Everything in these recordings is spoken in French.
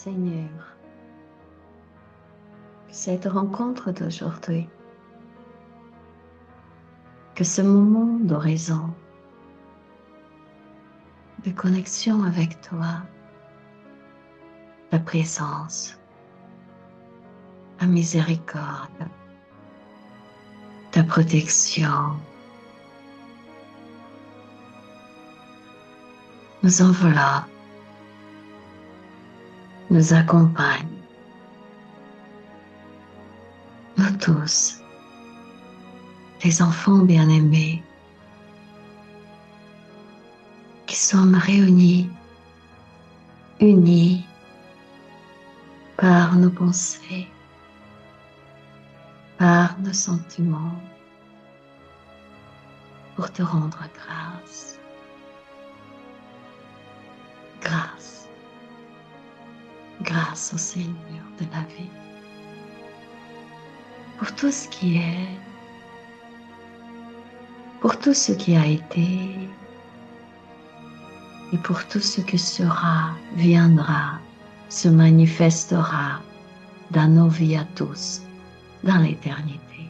Seigneur, que cette rencontre d'aujourd'hui, que ce moment d'oraison, de connexion avec toi, ta présence, ta miséricorde, ta protection, nous enveloppe, nous accompagne, nous tous, tes enfants bien-aimés, qui sommes réunis, unis par nos pensées, par nos sentiments, pour te rendre grâce. Grâce. Grâce au Seigneur de la vie. Pour tout ce qui est, pour tout ce qui a été, et pour tout ce que sera, viendra, se manifestera dans nos vies à tous, dans l'éternité.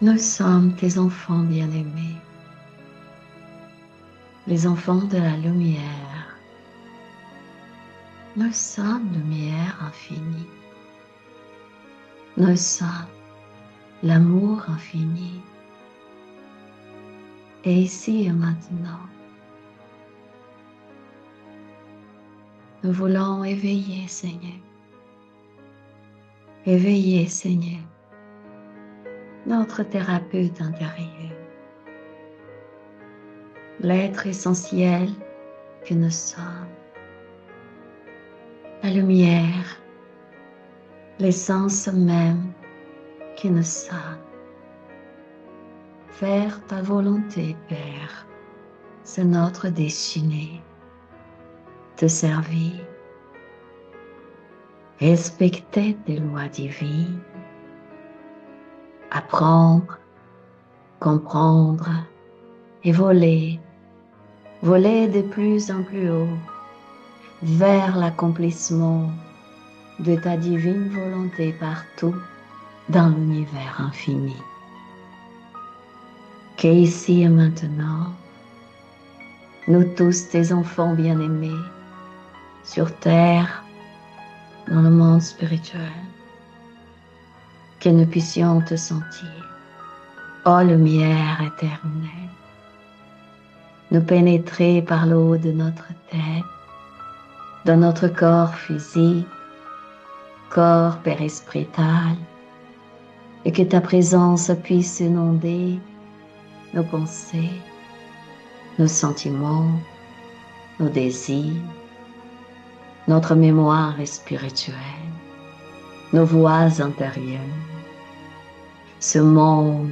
Nous sommes tes enfants bien-aimés, les enfants de la lumière. Nous sommes lumière infinie. Nous sommes l'amour infini. Et ici et maintenant, nous voulons éveiller, Seigneur. Éveiller, Seigneur, notre thérapeute intérieur. L'être essentiel que nous sommes. La lumière, l'essence même que nous sommes. Faire ta volonté, Père, c'est notre destinée. Te servir, respecter tes lois divines, apprendre, comprendre et voler de plus en plus haut vers l'accomplissement de ta divine volonté partout dans l'univers infini. Qu'ici et maintenant, nous tous tes enfants bien-aimés, sur terre, dans le monde spirituel, que nous puissions te sentir, ô lumière éternelle, nous pénétrer par le haut de notre tête, dans notre corps physique, corps périsprétal, et que ta présence puisse inonder nos pensées, nos sentiments, nos désirs, notre mémoire spirituelle, nos voix intérieures, ce monde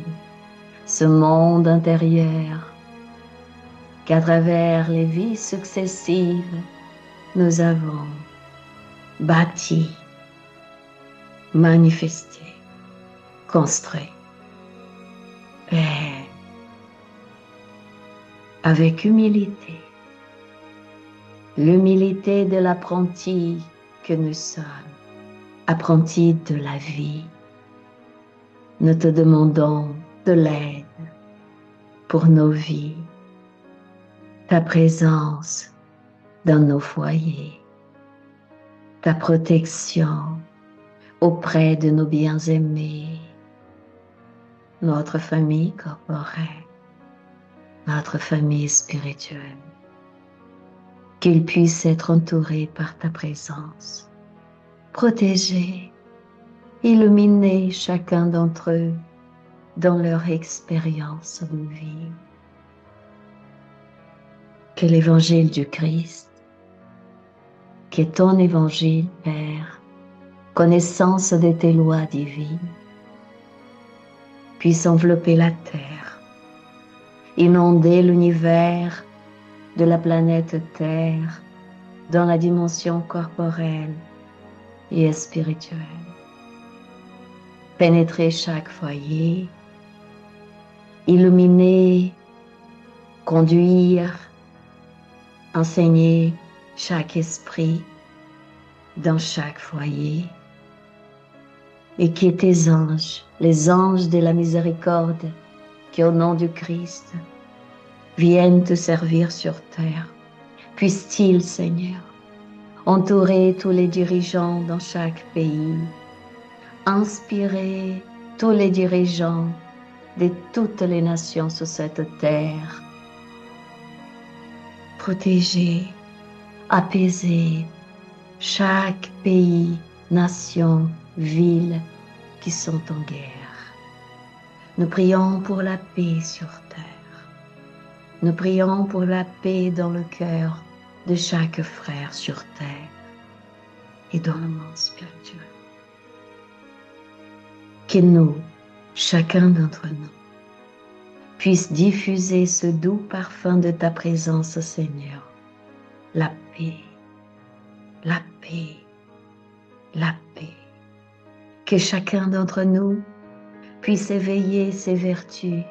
intérieur qu'à travers les vies successives, nous avons bâti, manifesté, construit. Et avec humilité, l'humilité de l'apprenti que nous sommes, apprenti de la vie, nous te demandons de l'aide pour nos vies, ta présence dans nos foyers, ta protection auprès de nos bien-aimés, notre famille corporelle, notre famille spirituelle, qu'ils puissent être entourés par ta présence, protégés, illuminés chacun d'entre eux dans leur expérience de vie. Que l'évangile du Christ, qui est ton évangile, Père, connaissance de tes lois divines, puisse envelopper la terre, inonder l'univers de la planète Terre dans la dimension corporelle et spirituelle. Pénétrer chaque foyer, illuminer, conduire, enseigner chaque esprit, dans chaque foyer, et que tes anges, les anges de la miséricorde, qui au nom du Christ viennent te servir sur terre, puissent-ils, Seigneur, entourer tous les dirigeants dans chaque pays, inspirer tous les dirigeants de toutes les nations sur cette terre, protéger, apaiser chaque pays, nation, ville qui sont en guerre. Nous prions pour la paix sur terre. Nous prions pour la paix dans le cœur de chaque frère sur terre et dans le monde spirituel. Que nous, chacun d'entre nous, puisse diffuser ce doux parfum de ta présence, Seigneur. La paix, la paix, la paix. Que chacun d'entre nous puisse éveiller ses vertus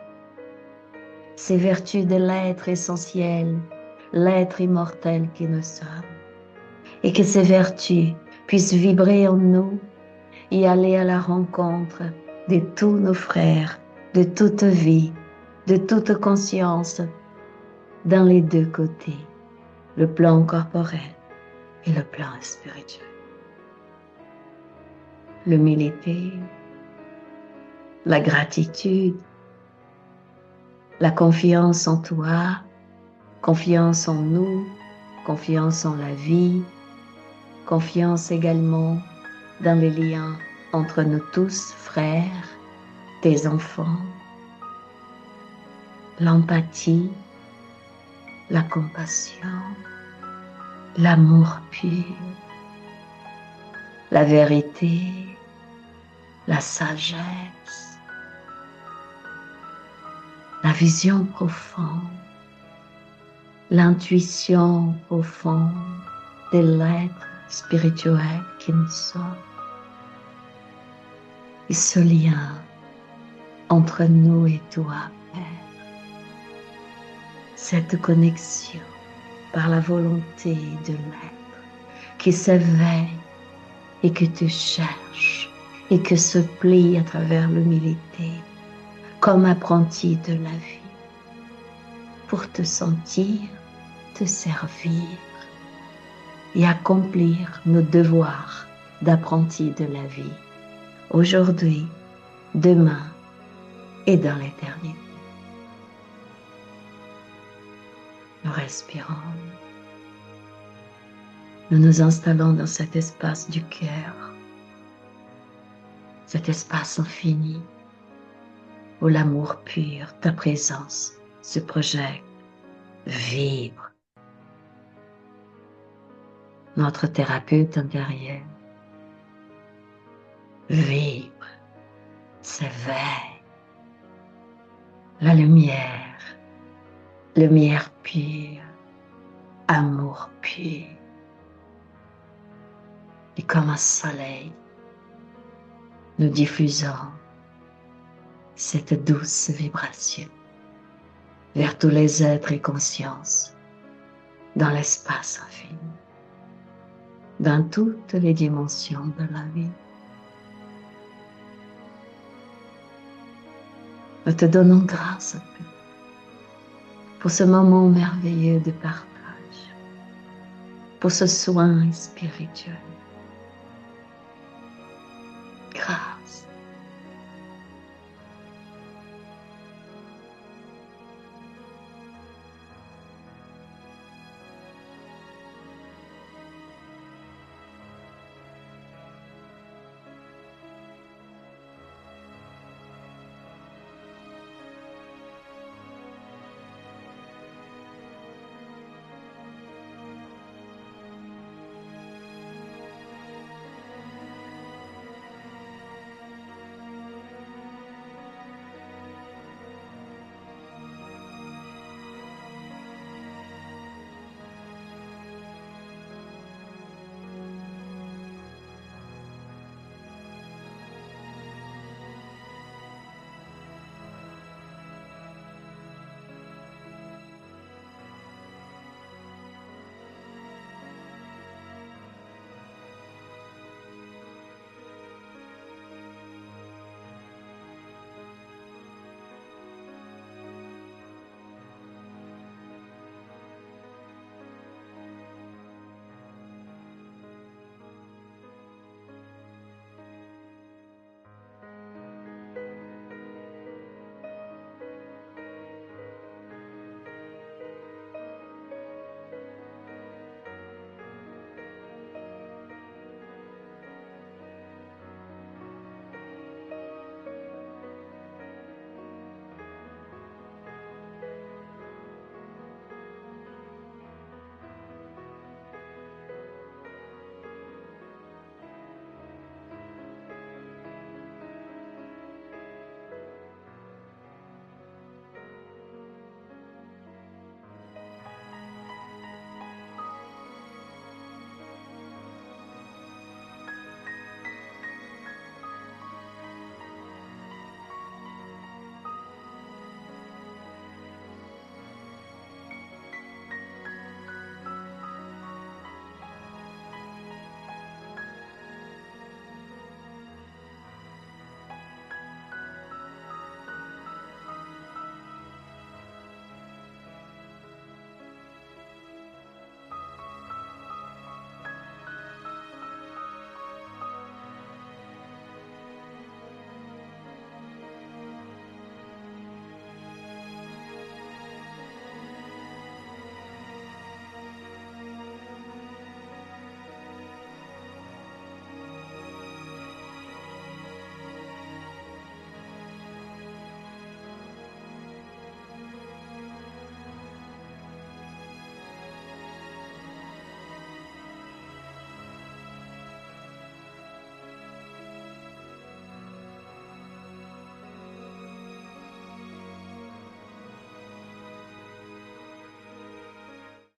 de l'être essentiel, l'être immortel que nous sommes. Et que ces vertus puissent vibrer en nous et aller à la rencontre de tous nos frères, de toute vie, de toute conscience, dans les deux côtés, le plan corporel et le plan spirituel. L'humilité, la gratitude, la confiance en toi, confiance en nous, confiance en la vie, confiance également dans les liens entre nous tous, frères, tes enfants, l'empathie, la compassion, l'amour pur, la vérité, la sagesse, la vision profonde, l'intuition profonde de l'être spirituel que nous sommes. Et ce lien entre nous et toi, Père, cette connexion par la volonté de l'être qui s'éveille et que tu cherches et que se plie à travers l'humilité comme apprenti de la vie pour te sentir, te servir et accomplir nos devoirs d'apprenti de la vie aujourd'hui, demain et dans l'éternité. Nous respirons. Nous nous installons dans cet espace du cœur, cet espace infini où l'amour pur, ta présence se projette, vibre. Notre thérapeute intérieur vibre, s'éveille. La lumière pure, amour pur. Et comme un soleil, nous diffusons cette douce vibration vers tous les êtres et consciences dans l'espace infini, dans toutes les dimensions de la vie. Nous te donnons grâce pour ce moment merveilleux de partage, pour ce soin spirituel. Grâce.